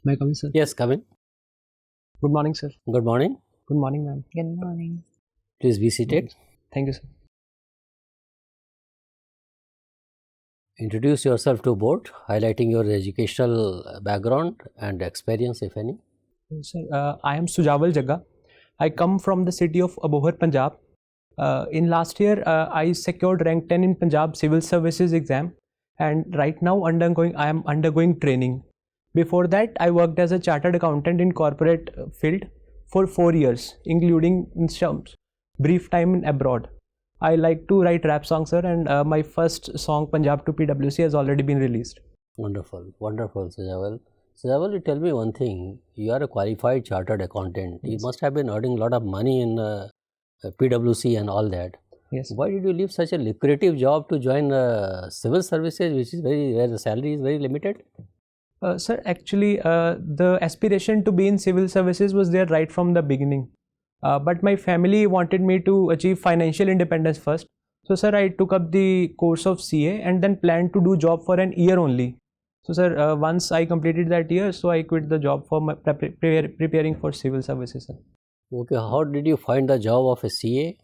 May I come in, sir? Yes, come in. Good morning, sir. Good morning. Good morning, ma'am. Good morning. Please be seated. Thank you, sir. Introduce yourself to board, highlighting your educational background and experience, if any. Sir, I am Sujawal Jagga. I come from the city of Abohar, Punjab. In last year, I secured rank 10 in Punjab Civil Services exam, and right now I am undergoing training. Before that, I worked as a chartered accountant in corporate field for 4 years, including some brief time in abroad. I like to write rap songs, sir, and my first song, Punjab to PwC, has already been released. Wonderful, wonderful, Sujawal. Sujawal, you tell me one thing. You are a qualified chartered accountant. Yes. You must have been earning a lot of money in PwC and all that. Yes. Why did you leave such a lucrative job to join civil services, which is where the salary is very limited? Sir, actually, the aspiration to be in civil services was there right from the beginning. But my family wanted me to achieve financial independence first. So, sir, I took up the course of CA and then planned to do job for an year only. So, sir, once I completed that year, so I quit the job for my preparing for civil services, sir. Okay, how did you find the job of a CA?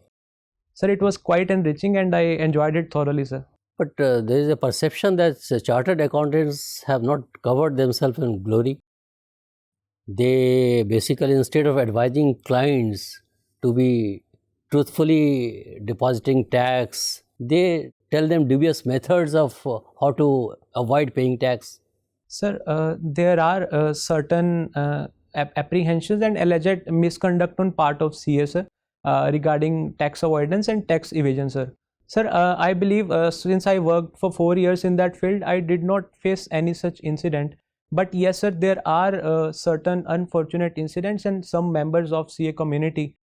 Sir, it was quite enriching and I enjoyed it thoroughly, sir. But there is a perception that chartered accountants have not covered themselves in glory. They basically, instead of advising clients to be truthfully depositing tax, they tell them dubious methods of how to avoid paying tax. Sir, there are certain apprehensions and alleged misconduct on part of CA, sir, regarding tax avoidance and tax evasion, sir. Sir, I believe since I worked for 4 years in that field, I did not face any such incident. But yes, sir, there are certain unfortunate incidents and some members of CA community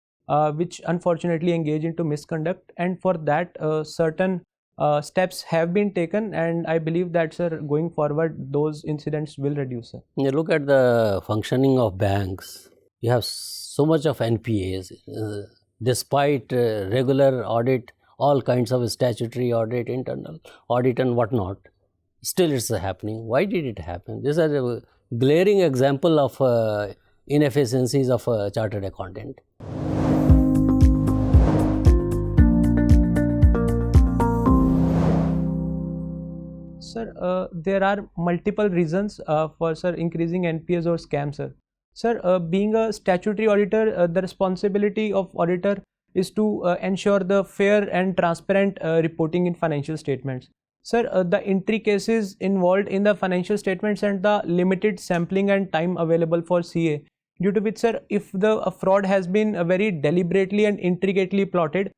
which unfortunately engage into misconduct, and for that certain steps have been taken, and I believe that, sir, going forward those incidents will reduce, sir. You look at the functioning of banks. You have so much of NPAs, despite regular audit, all kinds of statutory audit, internal audit and whatnot. Still it's happening. Why did it happen? This is a glaring example of inefficiencies of a chartered accountant. Sir, there are multiple reasons for, sir, increasing NPAs or scams, sir. Sir, being a statutory auditor, the responsibility of auditor is to ensure the fair and transparent reporting in financial statements. Sir, the intricacies involved in the financial statements and the limited sampling and time available for CA, due to which, sir, if the fraud has been very deliberately and intricately plotted,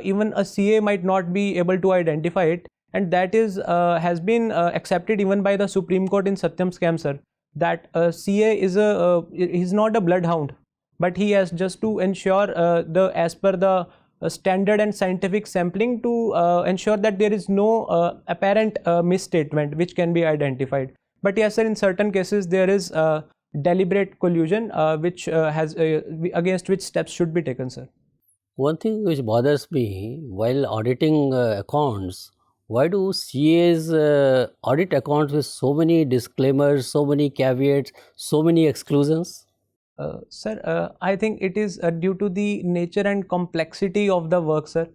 even a CA might not be able to identify it, and that is has been accepted even by the Supreme Court in Satyam scam, sir, that CA is not a bloodhound, but he has just to ensure as per the standard and scientific sampling to ensure that there is no apparent misstatement which can be identified. But yes, sir, in certain cases there is deliberate collusion which has against which steps should be taken, sir. One thing which bothers me while auditing accounts, why do CAs audit accounts with so many disclaimers, so many caveats, so many exclusions? Sir, I think it is due to the nature and complexity of the work, sir.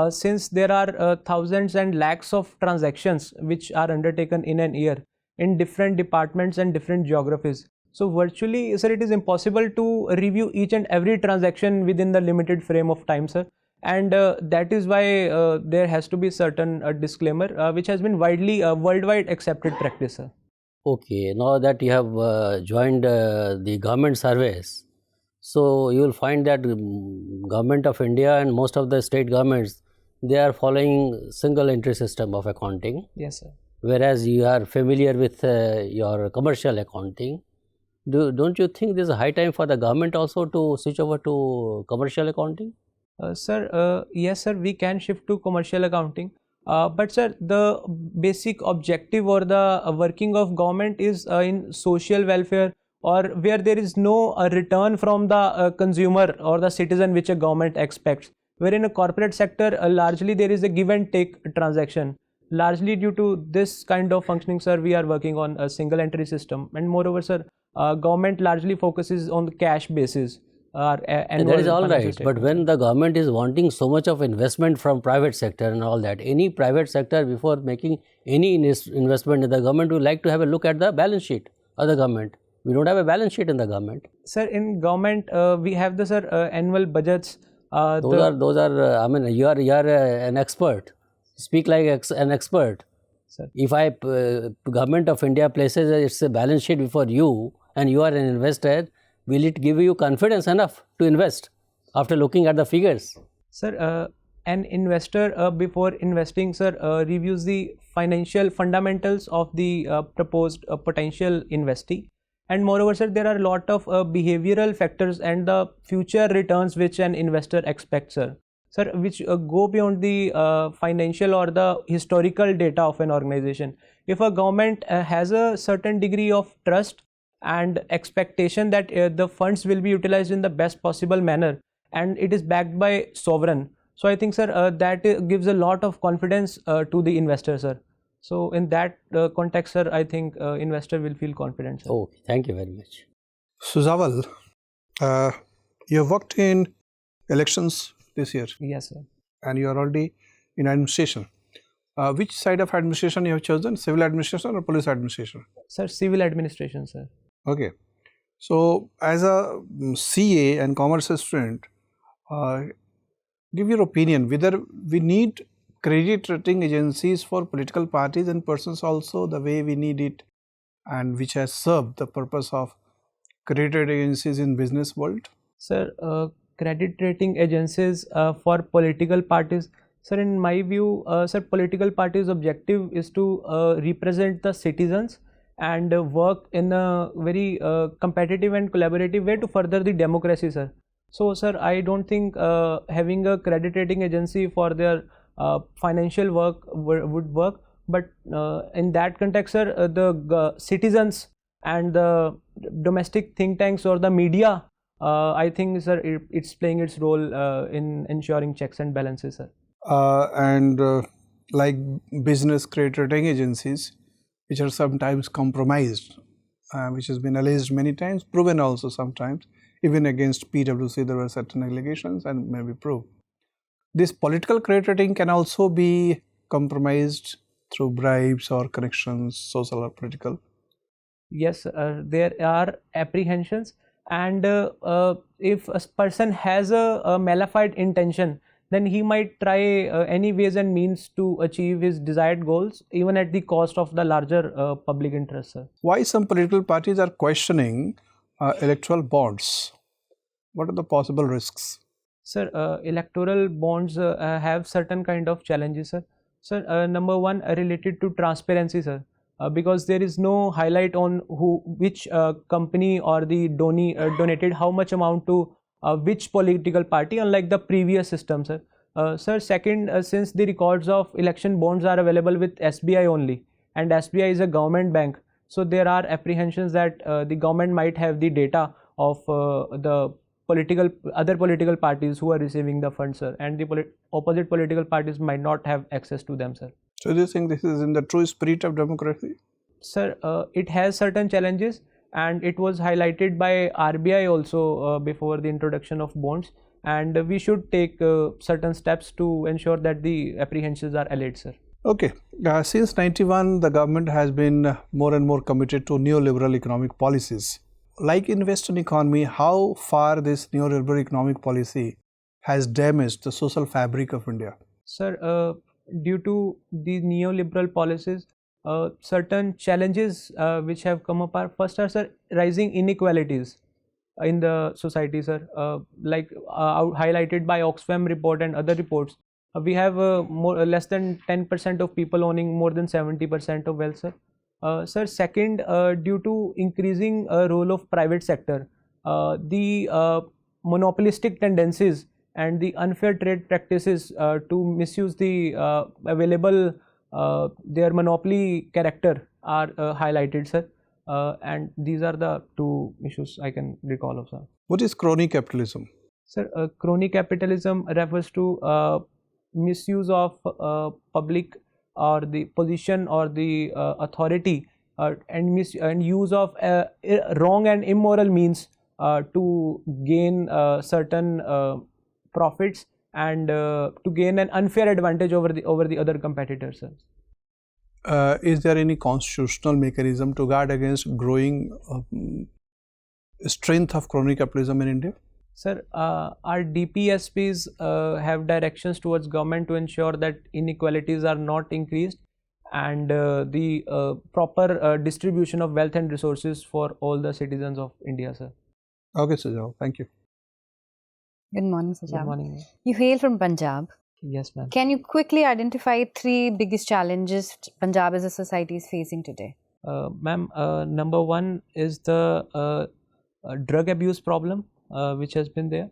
Since there are thousands and lakhs of transactions which are undertaken in an year in different departments and different geographies. So virtually, sir, it is impossible to review each and every transaction within the limited frame of time, sir. And that is why there has to be certain disclaimer which has been widely worldwide accepted practice, sir. Okay, now that you have joined the government service, so you will find that government of India and most of the state governments, they are following single entry system of accounting. Yes, sir. Whereas you are familiar with your commercial accounting. Don't you think there's a high time for the government also to switch over to commercial accounting? Sir, yes, sir, we can shift to commercial accounting. But sir, the basic objective or the working of government is in social welfare, or where there is no return from the consumer or the citizen which a government expects. Where in a corporate sector, largely there is a give and take transaction. Largely due to this kind of functioning, sir, we are working on a single entry system. And moreover, sir, government largely focuses on the cash basis. And that is all right, but when the government is wanting so much of investment from private sector and all that, any private sector, before making any investment in the government, would like to have a look at the balance sheet of the government. We don't have a balance sheet in the government. Sir, in government, we have the annual budgets. Those are. I mean, you are an expert. Speak like an expert. Sir. If government of India places its balance sheet before you, and you are an investor, will it give you confidence enough to invest after looking at the figures? Sir, an investor before investing, sir, reviews the financial fundamentals of the proposed potential investee. And moreover, sir, there are a lot of behavioral factors and the future returns which an investor expects, sir. Sir, which go beyond the financial or the historical data of an organization. If a government has a certain degree of trust and expectation that the funds will be utilized in the best possible manner, and it is backed by sovereign, so I think, sir, that gives a lot of confidence to the investor, sir. So in that context, sir, I think investor will feel confident, sir. Oh, thank you very much. Sujawal, you have worked in elections this year. Yes, sir. And you are already in administration. Which side of administration you have chosen? Civil administration or police administration? Sir, civil administration, sir. Okay. So, as a CA and commerce student, give your opinion whether we need credit rating agencies for political parties and persons also the way we need it, and which has served the purpose of credit rating agencies in business world? Sir, credit rating agencies for political parties, sir, in my view, sir, political parties' objective is to represent the citizens and work in a very competitive and collaborative way to further the democracy, sir. So, sir, I don't think having a credit rating agency for their financial work would work, but in that context, sir, the citizens and the domestic think tanks or the media, I think, sir, it's playing its role in ensuring checks and balances, sir. Like business credit rating agencies, which are sometimes compromised, which has been alleged many times, proven also sometimes, even against PwC there were certain allegations and may be proved. This political credit rating can also be compromised through bribes or connections, social or political. Yes, there are apprehensions, and if a person has a malified intention, then he might try any ways and means to achieve his desired goals, even at the cost of the larger public interest, sir. Why some political parties are questioning electoral bonds? What are the possible risks? Sir, electoral bonds have certain kind of challenges, sir. Sir, number one, related to transparency, sir. Because there is no highlight on which company or the donee donated how much amount to which political party, unlike the previous system, sir. Sir, second, since the records of election bonds are available with SBI only, and SBI is a government bank, so there are apprehensions that the government might have the data of the other political parties who are receiving the funds, sir, and the opposite political parties might not have access to them, sir. So do you think this is in the true spirit of democracy? Sir, it has certain challenges, and it was highlighted by RBI also before the introduction of bonds, and we should take certain steps to ensure that the apprehensions are allayed, sir. Okay. Since 91, the government has been more and more committed to neoliberal economic policies. Like in Western economy, how far this neoliberal economic policy has damaged the social fabric of India? Sir, due to the neoliberal policies, certain challenges which have come up are, first are, sir, rising inequalities in the society, sir, like highlighted by Oxfam report and other reports. We have less than 10% of people owning more than 70% of wealth, sir. Sir, second, due to increasing role of private sector, the monopolistic tendencies and the unfair trade practices to misuse the available their monopoly character are highlighted, sir. And these are the two issues I can recall of, sir. What is crony capitalism? Sir, crony capitalism refers to misuse of public or the position or the authority and use of wrong and immoral means to gain certain profits and to gain an unfair advantage over the other competitors. Is there any constitutional mechanism to guard against growing strength of crony capitalism in India? Sir, our DPSPs have directions towards government to ensure that inequalities are not increased and the proper distribution of wealth and resources for all the citizens of India, sir. Okay, Sujawal, thank you. Good morning, Sujawal. Good morning. You hail from Punjab. Yes, ma'am. Can you quickly identify 3 biggest challenges Punjab as a society is facing today? Ma'am, number 1 is the drug abuse problem, which has been there.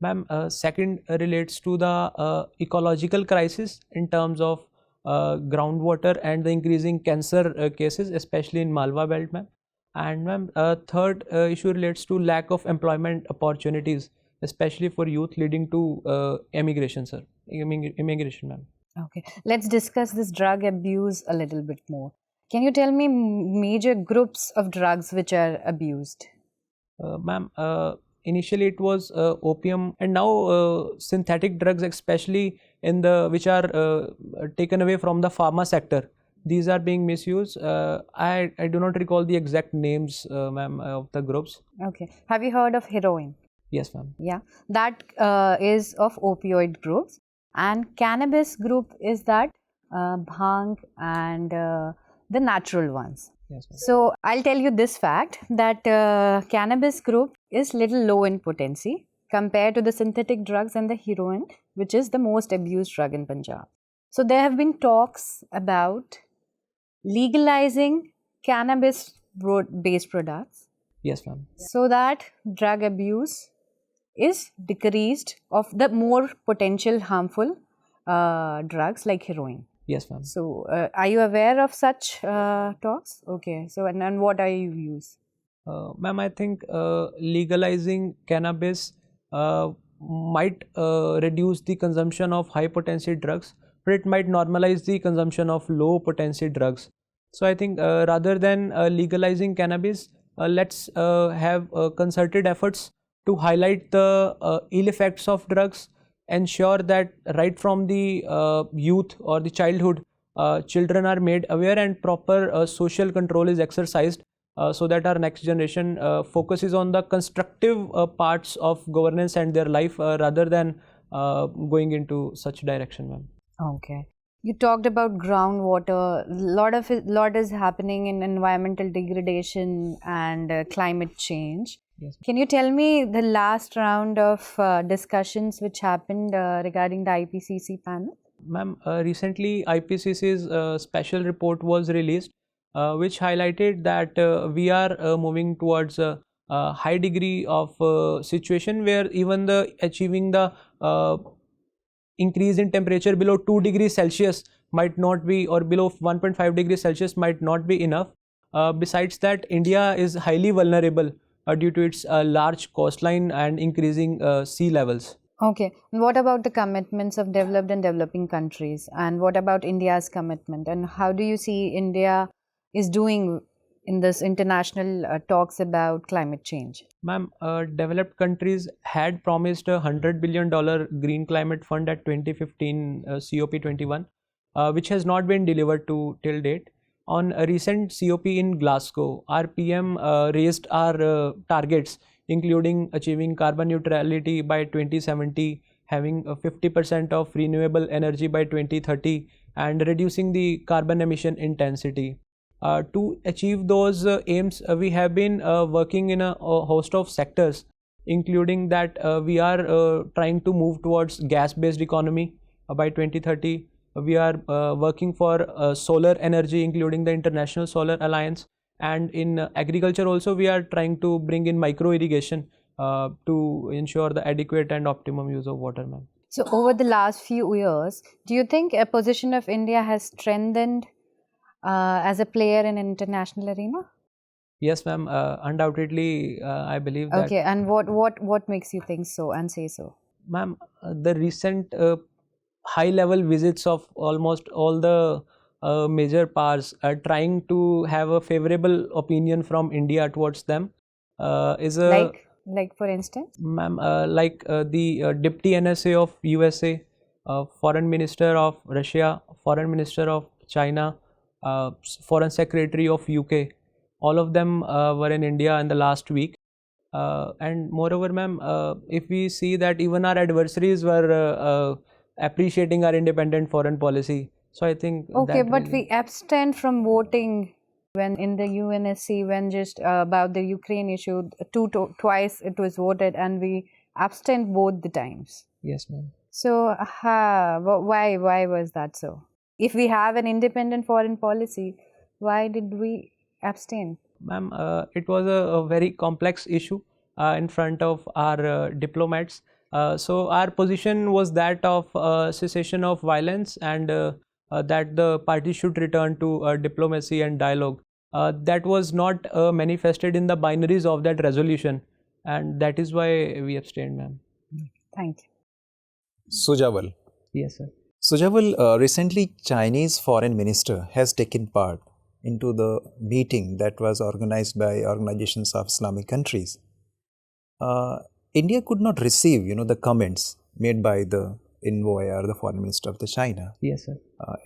Ma'am, second relates to the ecological crisis in terms of groundwater and the increasing cancer cases, especially in Malwa belt, ma'am. And ma'am, third issue relates to lack of employment opportunities, especially for youth, leading to immigration, sir. Immigration, ma'am. Okay, let's discuss this drug abuse a little bit more. Can you tell me major groups of drugs which are abused? Ma'am, initially it was opium, and now synthetic drugs, especially in the which are taken away from the pharma sector. These are being misused. I do not recall the exact names, ma'am, of the groups. Okay, have you heard of heroin? Yes, ma'am. Yeah, that is of opioid groups, and cannabis group is that bhang and the natural ones. Yes, ma'am. So I'll tell you this fact that cannabis group is little low in potency compared to the synthetic drugs and the heroin, which is the most abused drug in Punjab. So there have been talks about legalizing cannabis based products. Yes, ma'am. So that drug abuse is decreased of the more potential harmful drugs like heroin. Yes, ma'am. So, are you aware of such talks? Okay. So, and what are your views? Ma'am, I think legalizing cannabis might reduce the consumption of high potency drugs, but it might normalize the consumption of low potency drugs. So I think rather than legalizing cannabis, let's have concerted efforts to highlight the ill effects of drugs, ensure that right from the youth or the childhood, children are made aware and proper social control is exercised, so that our next generation focuses on the constructive parts of governance and their life rather than going into such direction, ma'am. Okay. You talked about groundwater. Lot is happening in environmental degradation and climate change. Yes. Can you tell me the last round of discussions which happened regarding the IPCC panel? Ma'am, recently IPCC's special report was released, which highlighted that we are moving towards a high degree of situation where even achieving the increase in temperature below 2 degrees Celsius might not be, or below 1.5 degrees Celsius might not be enough. Besides that, India is highly vulnerable due to its large coastline and increasing sea levels. Okay. And what about the commitments of developed and developing countries? And what about India's commitment? And how do you see India is doing in this international talks about climate change? Ma'am, developed countries had promised $100 billion Green Climate Fund at 2015 COP21, which has not been delivered to till date. On a recent COP in Glasgow, our PM raised our targets, including achieving carbon neutrality by 2070, having 50% of renewable energy by 2030, and reducing the carbon emission intensity. To achieve those aims, we have been working in a host of sectors, including that we are trying to move towards gas-based economy by 2030. We are working for solar energy, including the International Solar Alliance, and in agriculture also we are trying to bring in micro irrigation to ensure the adequate and optimum use of water, ma'am. So over the last few years, do you think a position of India has strengthened as a player in an international arena? Yes, ma'am. Undoubtedly, I believe that. Okay, and what makes you think so and say so? Ma'am, the recent high-level visits of almost all the major powers trying to have a favorable opinion from India towards them is a like for instance, ma'am, the Deputy NSA of USA, Foreign Minister of Russia, Foreign Minister of China, Foreign Secretary of UK, all of them were in India in the last week. And moreover, ma'am, if we see that even our adversaries were appreciating our independent foreign policy, so I think okay, that but really, we abstained from voting when in the UNSC when just about the Ukraine issue, twice it was voted and we abstained both the times. yes, ma'am. So why was that so? If we have an independent foreign policy, why did we abstain? Ma'am, it was a very complex issue in front of our diplomats. So our position was that of cessation of violence and that the party should return to diplomacy and dialogue. That was not manifested in the binaries of that resolution, and that is why we abstained, ma'am. Thank you. Sujawal. Yes, sir. Sujawal, recently Chinese foreign minister has taken part into the meeting that was organized by organizations of Islamic countries. India could not receive, the comments made by the envoy or the foreign minister of the China Yes, sir.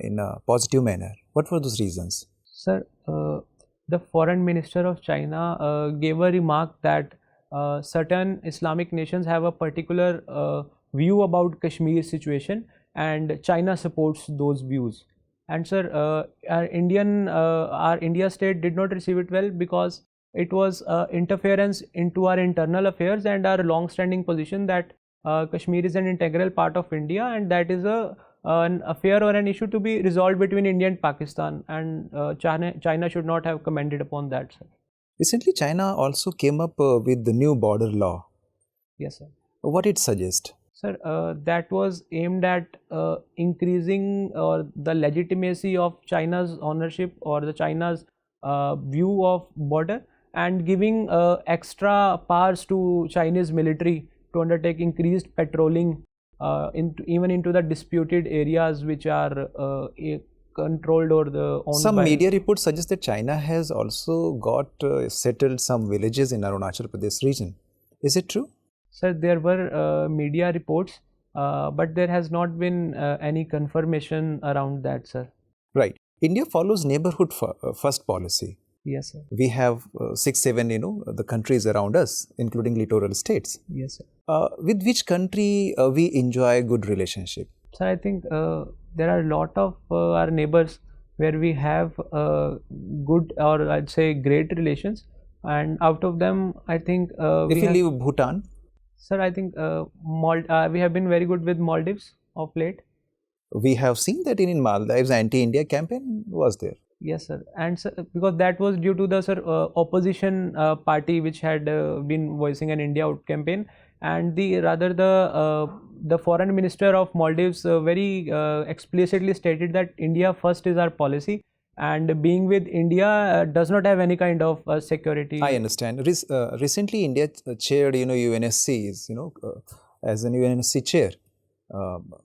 in a positive manner. What were those reasons? Sir, the foreign minister of China gave a remark that certain Islamic nations have a particular view about Kashmir situation, and China supports those views. And sir, our India state did not receive it well because it was interference into our internal affairs and our long-standing position that Kashmir is an integral part of India, and that is an affair or an issue to be resolved between India and Pakistan, and China should not have commented upon that, sir. Recently, China also came up with the new border law. Yes, sir. What it suggests? Sir, that was aimed at increasing the legitimacy of China's ownership or the China's view of border, and giving extra powers to Chinese military to undertake increased patrolling even into the disputed areas which are controlled or owned Some by. media reports suggest that China has also got settled some villages in Arunachal Pradesh region. Is it true? Sir, there were media reports, but there has not been any confirmation around that, sir. Right. India follows neighborhood first policy. Yes, sir. We have 6, 7, the countries around us, including littoral states. Yes, sir. With which country we enjoy good relationship? Sir, I think there are a lot of our neighbors where we have good, or I'd say great relations, and out of them, I think If you leave Bhutan, sir, I think we have been very good with Maldives of late. we have seen that in Maldives anti-India campaign was there. Yes, sir. And sir, because that was due to the opposition party which had been voicing an India out campaign, and the foreign minister of Maldives very explicitly stated that India first is our policy, and being with India does not have any kind of security. I understand. Recently, India chaired, UNSC's, as an UNSC chair.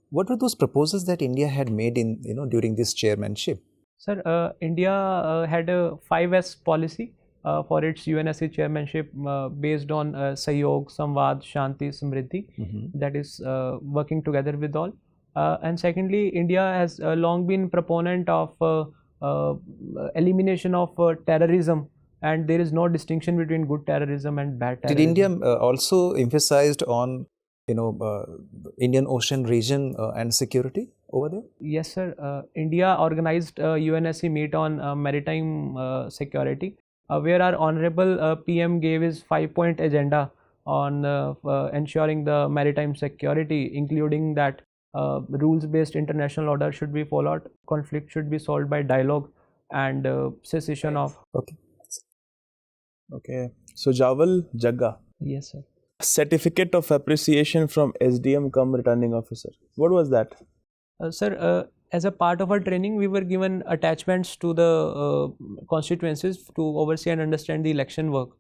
What were those proposals that India had made in, during this chairmanship? Sir, India had a 5S policy for its UNSC chairmanship based on Sahyog, Samvad, Shanti, Samriddhi, that is working together with all. And secondly, India has long been proponent of elimination of terrorism, and there is no distinction between good terrorism and bad terrorism. Did India also emphasized on, Indian Ocean region and security over there? Yes, sir. India organized a UNSC meet on maritime security, where our honorable PM gave his 5-point agenda on ensuring the maritime security, including that rules-based international order should be followed, conflict should be solved by dialogue, and cessation of. Okay. Sujawal Jagga. Yes, sir. Certificate of appreciation from SDM cum returning officer. What was that? Sir, as a part of our training, we were given attachments to the constituencies to oversee and understand the election work.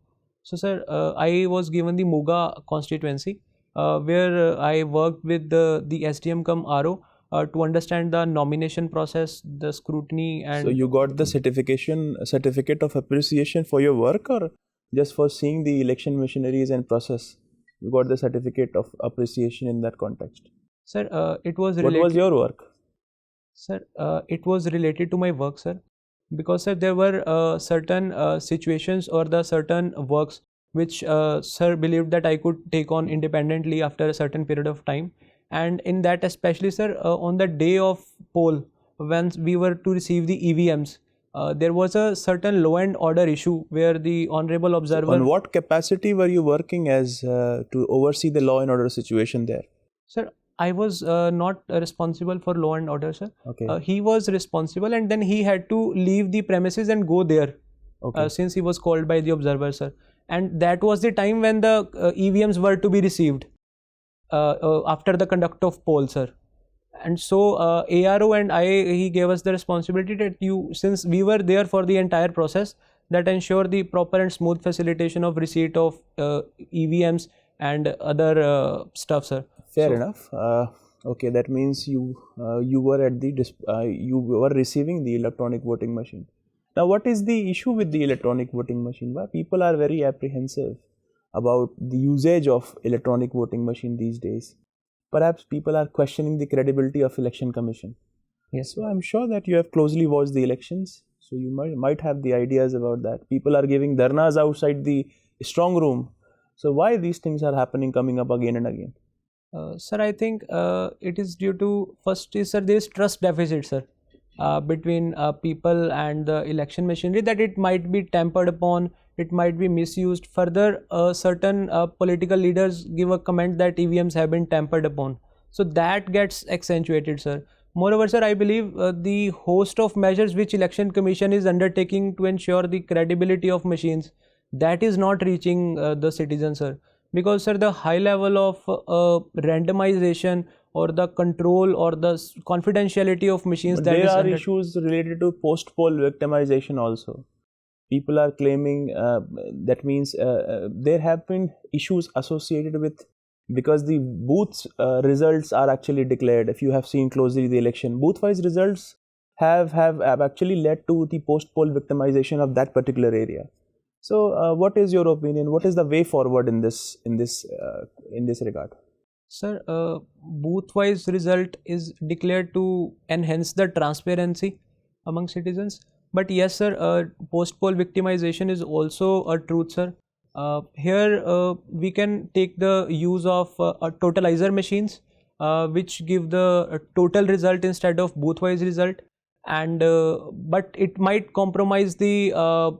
So, sir, I was given the Muga constituency, where I worked with the SDM cum RO to understand the nomination process, the scrutiny, and So you got the certificate of appreciation for your work, or just for seeing the election machineries and process? You got the certificate of appreciation in that context. sir, it was What related. was your work? Sir, it was related to my work, sir, because sir, there were certain situations or the certain works which sir believed that I could take on independently after a certain period of time, and in that especially, sir, on the day of poll, when we were to receive the EVMs, there was a certain law and order issue where the honorable observer. On what capacity were you working as to oversee the law and order situation there? Sir, I was not responsible for law and order, sir. Okay. He was responsible, and then he had to leave the premises and go there, Okay. since he was called by the observer, sir. And that was the time when the EVMs were to be received after the conduct of poll, sir. And so ARO and he gave us the responsibility that since we were there for the entire process, that ensure the proper and smooth facilitation of receipt of EVMs and other stuff, sir. Fair enough. Okay, that means you were at the you were receiving the electronic voting machine. Now, what is the issue with the electronic voting machine? Why people are very apprehensive about the usage of electronic voting machine these days? Perhaps people are questioning the credibility of election commission. Yes. So I'm sure that you have closely watched the elections, so you might have the ideas about that. People are giving dharnas outside the strong room. So why these things are coming up again and again? Sir, I think it is due to, first is, sir, there is trust deficit, sir, between people and the election machinery, that it might be tampered upon, it might be misused. Further, certain political leaders give a comment that EVMs have been tampered upon. So that gets accentuated, sir. Moreover, sir, I believe the host of measures which Election Commission is undertaking to ensure the credibility of machines, that is not reaching the citizens, sir. Because, sir, the high level of randomization or the control or the confidentiality of machines, But that there is are issues related to post-poll victimization also. People are claiming that means there have been issues associated with, because the booth results are actually declared. If you have seen closely the election, booth-wise results have actually led to the post-poll victimization of that particular area. So, what is your opinion? What is the way forward in this regard? Sir, booth-wise result is declared to enhance the transparency among citizens. But yes, sir, post-poll victimization is also a truth, sir. Here we can take the use of totalizer machines, which give the total result instead of booth-wise result, and but it might compromise the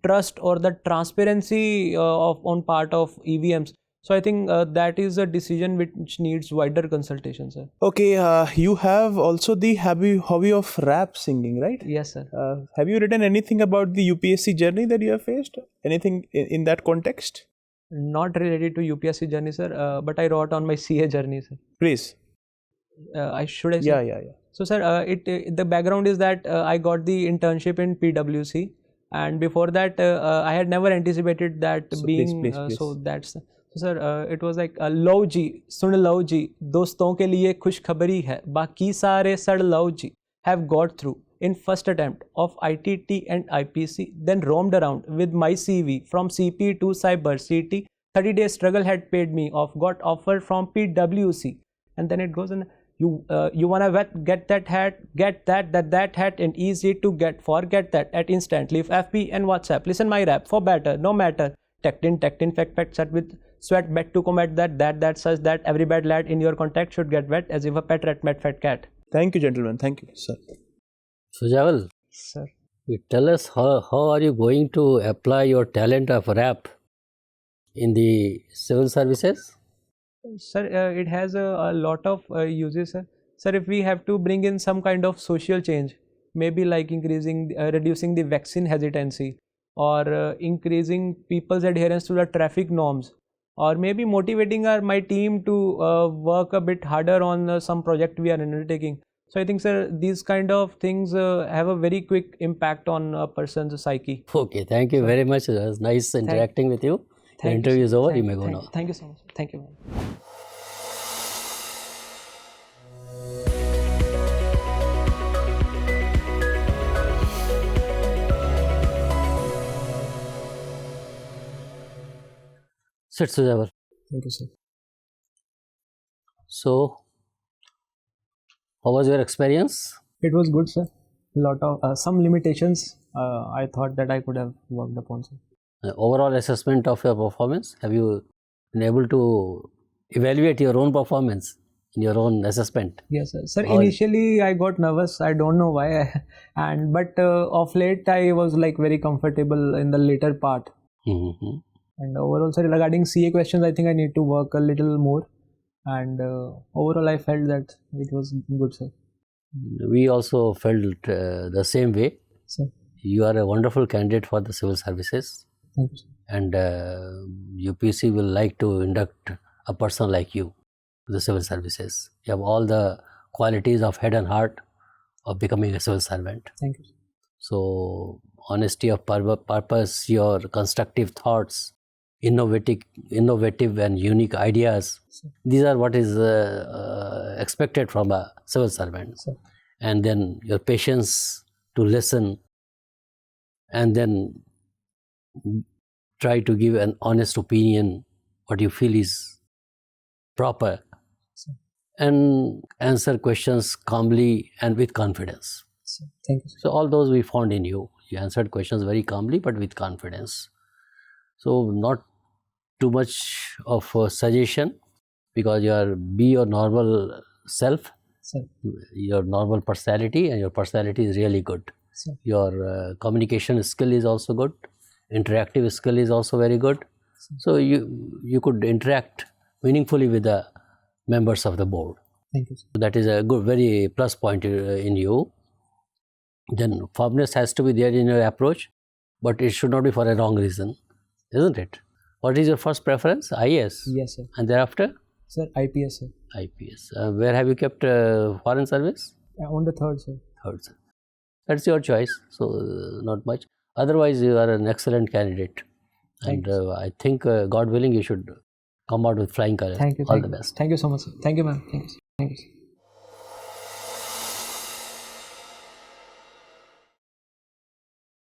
trust or the transparency on part of EVMs. So I think that is a decision which needs wider consultation, sir. Okay, you have also the hobby of rap singing, right? Yes, sir. Have you written anything about the UPSC journey that you have faced? Anything in that context? Not related to UPSC journey, sir, but I wrote on my CA journey, sir. Please. I say? Yeah. So, sir, the background is that I got the internship in PwC, and before that I had never anticipated that So being please. so that's. So, sir, it was like लो जी सुन लो जी दोस्तों के लिए खुशखबरी है बाकी सारे सड़ लो जी have got through in first attempt of ITT and IPC, then roamed around with my CV from CP to Cyber CT. 30-day struggle had paid me off, got offer from PwC, and then it goes and you wanna get that hat, get that hat and easy to get, forget that at instant, leave FB and WhatsApp, listen my rap for better, no matter, tacked in, fact set with sweat, bet to combat that such that every bad lad in your contact should get wet as if a pet rat met fat cat. Thank you, gentlemen. Thank you, sir. Sujawal, Sir. you tell us how are you going to apply your talent of rap in the civil services? Sir, it has a lot of uses, sir. Sir, if we have to bring in some kind of social change, maybe like reducing the vaccine hesitancy, or increasing people's adherence to the traffic norms, or maybe motivating my team to work a bit harder on some project we are undertaking. So I think, sir, these kind of things have a very quick impact on a person's psyche. Okay, thank you very much. It was nice interacting with you. The interview is over. You may go now. Thank you so much. Thank you. Sit, Sujawal. Thank you, sir. So, how was your experience? It was good, sir. Lot of some limitations. I thought that I could have worked upon, sir. Overall assessment of your performance, have you been able to evaluate your own performance in your own assessment? Yes, sir. Sir, How- initially I got nervous. I don't know why, but of late I was like very comfortable in the later part. Mhm. And overall, sir, regarding CA questions, I think I need to work a little more. And overall, I felt that it was good, sir. We also felt the same way. Sir, You are a wonderful candidate for the civil services, thank you, sir. and UPC will like to induct a person like you to the civil services. You have all the qualities of head and heart of becoming a civil servant. Thank you, sir. So, honesty of purpose, your constructive thoughts, innovative and unique ideas. These are what is expected from a civil servant. Sir. And then your patience to listen, and then try to give an honest opinion, what you feel is proper, Sir. and answer questions calmly and with confidence. Sir, thank you, sir. So all those we found in you. You answered questions very calmly but with confidence. So not too much of a suggestion, because be your normal self, Sir, your normal personality, and your personality is really good. sir. Your communication skill is also good. Interactive skill is also very good. So you could interact meaningfully with the members of the board. Thank you, sir. That is a good, very plus point in you. Then firmness has to be there in your approach, but it should not be for a wrong reason, isn't it? What is your first preference? IAS? Yes, sir. And thereafter? Sir, IPS, sir. IPS. Where have you kept foreign service? On the third, sir. Third, sir. That's your choice, so not much. Otherwise, you are an excellent candidate. Thank And I think, God willing, you should come out with flying colors. Thank you. All Thank the you. best. Thank you so much, sir. Thank you, ma'am. Thank you, sir. Thank you, sir.